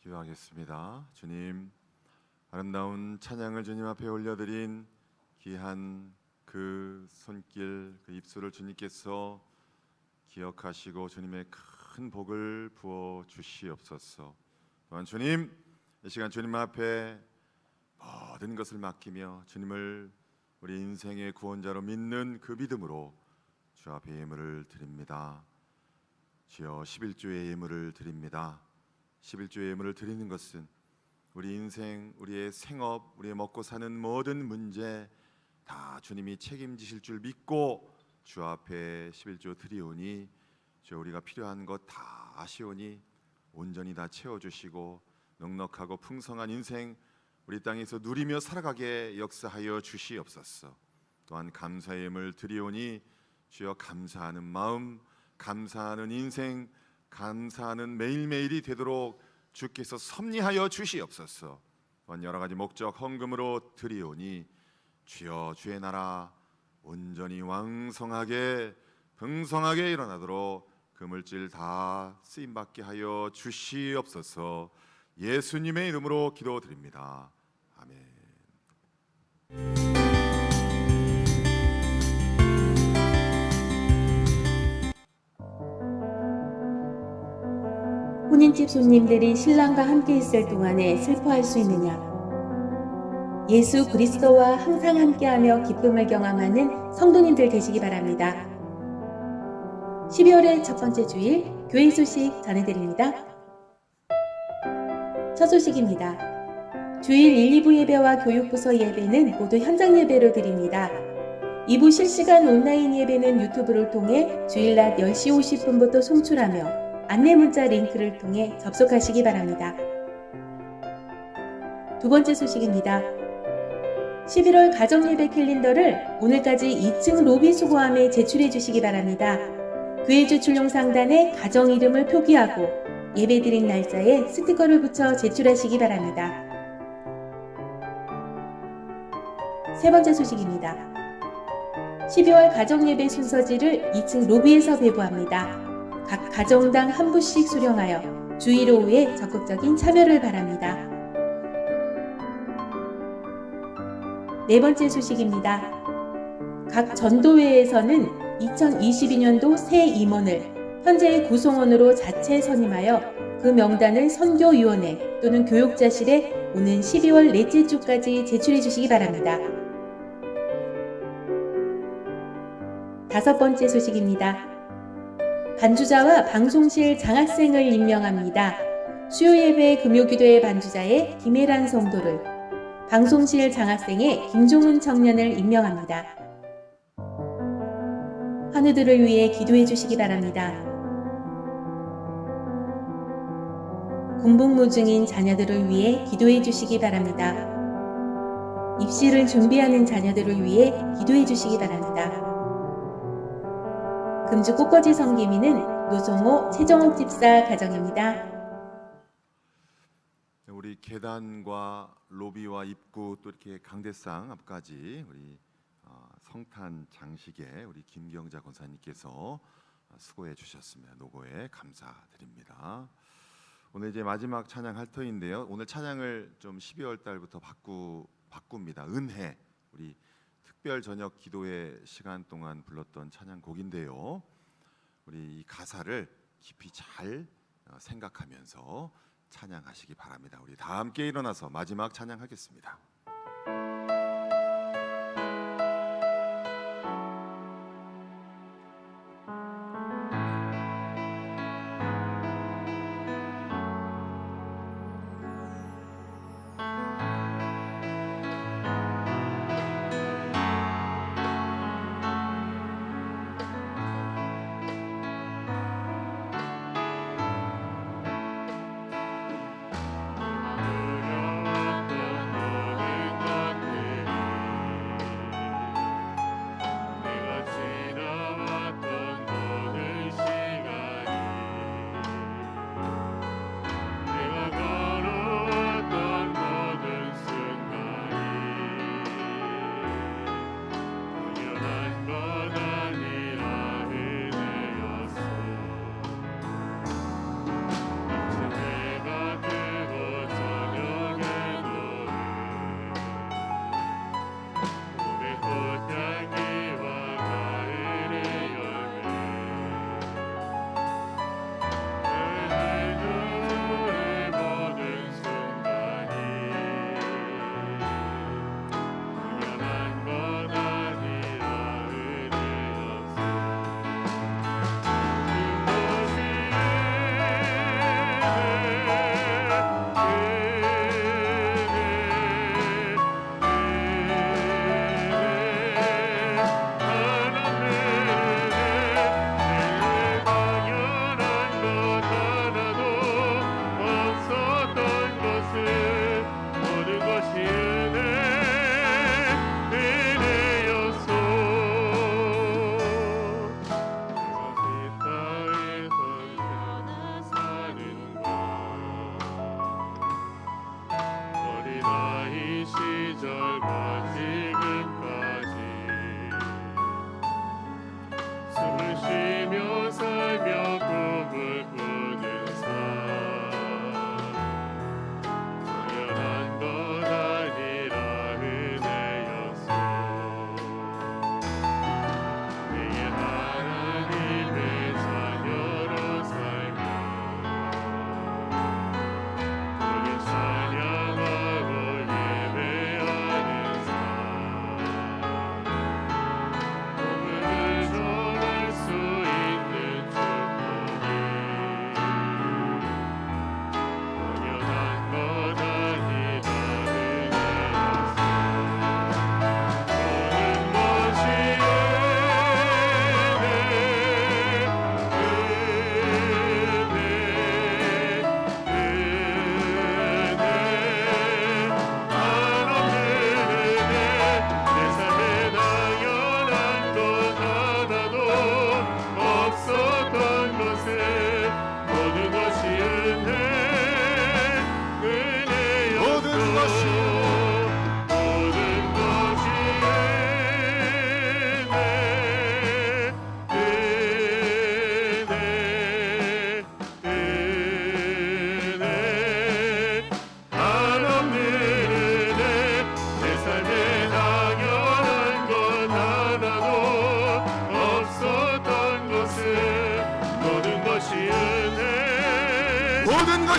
기도하겠습니다. 주님, 아름다운 찬양을 주님 앞에 올려드린 귀한 그 손길, 그 입술을 주님께서 기억하시고 주님의 큰 복을 부어 주시옵소서. 또한 주님, 이 시간 주님 앞에 모든 것을 맡기며 주님을 우리 인생의 구원자로 믿는 그 믿음으로 주 앞에 예물을 드립니다. 주여, 11조의 예물을 드립니다. 11조의 예물을 드리는 것은 우리 인생, 우리의 생업, 우리의 먹고 사는 모든 문제 다 주님이 책임지실 줄 믿고 주 앞에 11조 드리오니 주, 우리가 필요한 것 다 아시오니 온전히 다 채워주시고 넉넉하고 풍성한 인생 우리 땅에서 누리며 살아가게 역사하여 주시옵소서. 또한 감사의 예물 드리오니 주여, 감사하는 마음, 감사하는 인생, 감사하는 매일매일이 되도록 주께서 섭리하여 주시옵소서. 또한 여러 가지 목적 헌금으로 드리오니 주여, 주의 나라 온전히 왕성하게 풍성하게 일어나도록 그 물질 다 쓰임받게 하여 주시옵소서. 예수님의 이름으로 기도드립니다. 아멘. 혼인집 손님들이 신랑과 함께 있을 동안에 슬퍼할 수 있느냐? 예수 그리스도와 항상 함께하며 기쁨을 경험하는 성도님들 되시기 바랍니다. 12월의 첫 번째 주일 교회 소식 전해드립니다. 첫 소식입니다. 주일 1, 2부 예배와 교육부서 예배는 모두 현장 예배로 드립니다. 2부 실시간 온라인 예배는 유튜브를 통해 주일 낮 10시 50분부터 송출하며 안내 문자 링크를 통해 접속하시기 바랍니다. 두 번째 소식입니다. 11월 가정예배 캘린더를 오늘까지 2층 로비 수거함에 제출해 주시기 바랍니다. 교회 주출용 상단에 가정 이름을 표기하고 예배드린 날짜에 스티커를 붙여 제출하시기 바랍니다. 세 번째 소식입니다. 12월 가정예배 순서지를 2층 로비에서 배부합니다. 각 가정당 한 부씩 수령하여 주일 오후에 적극적인 참여를 바랍니다. 네 번째 소식입니다. 각 전도회에서는 2022년도 새 임원을 현재의 구성원으로 자체 선임하여 그 명단을 선교위원회 또는 교육자실에 오는 12월 넷째 주까지 제출해 주시기 바랍니다. 다섯 번째 소식입니다. 반주자와 방송실 장학생을 임명합니다. 수요예배 금요기도회 반주자의 김혜란 성도를, 방송실 장학생의 김종훈 청년을 임명합니다. 환우들을 위해 기도해 주시기 바랍니다. 군복무 중인 자녀들을 위해 기도해 주시기 바랍니다. 입시를 준비하는 자녀들을 위해 기도해 주시기 바랍니다. 금주 꽃꽂이 성기미는 노종호 최정옥 집사 가정입니다. 우리 계단과 로비와 입구 또 이렇게 강대상 앞까지 우리 성탄 장식에 우리 김경자 권사님께서 수고해 주셨습니다. 노고에 감사드립니다. 오늘 이제 마지막 찬양 할 터인데요. 오늘 찬양을 좀 12월 달부터 바꿉니다. 은혜, 우리 특별 저녁 기도회 시간 동안 불렀던 찬양곡인데요. 우리 이 가사를 깊이 잘 생각하면서 찬양하시기 바랍니다. 우리 다 함께 일어나서 마지막 찬양하겠습니다. 은혜와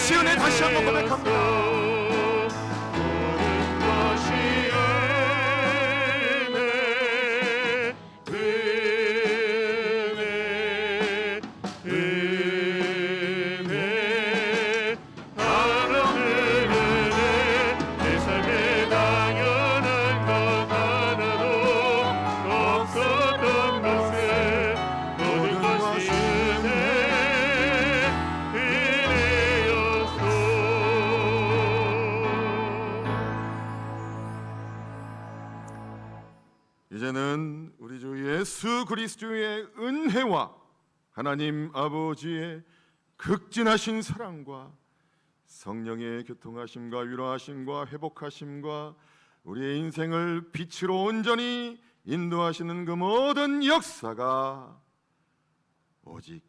것이 은혜 다시 한번 고백합니다. 모든 것이 은혜 하나님의 은혜 내 삶에 당연한 것 하나도 없었던 것에 모든 것이 은혜였소. 이제는 우리 주 예수 그리스도의 은혜와 하나님 아버지의 극진하신 사랑과 성령의 교통하심과 위로하심과 회복하심과 우리의 인생을 빛으로 온전히 인도하시는 그 모든 역사가 오직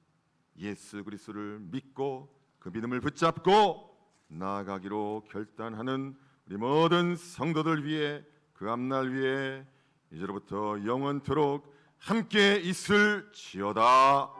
예수 그리스도를 믿고 그 믿음을 붙잡고 나아가기로 결단하는 우리 모든 성도들 위해 그 앞날 위해 이제로부터 영원토록 함께 있을지어다.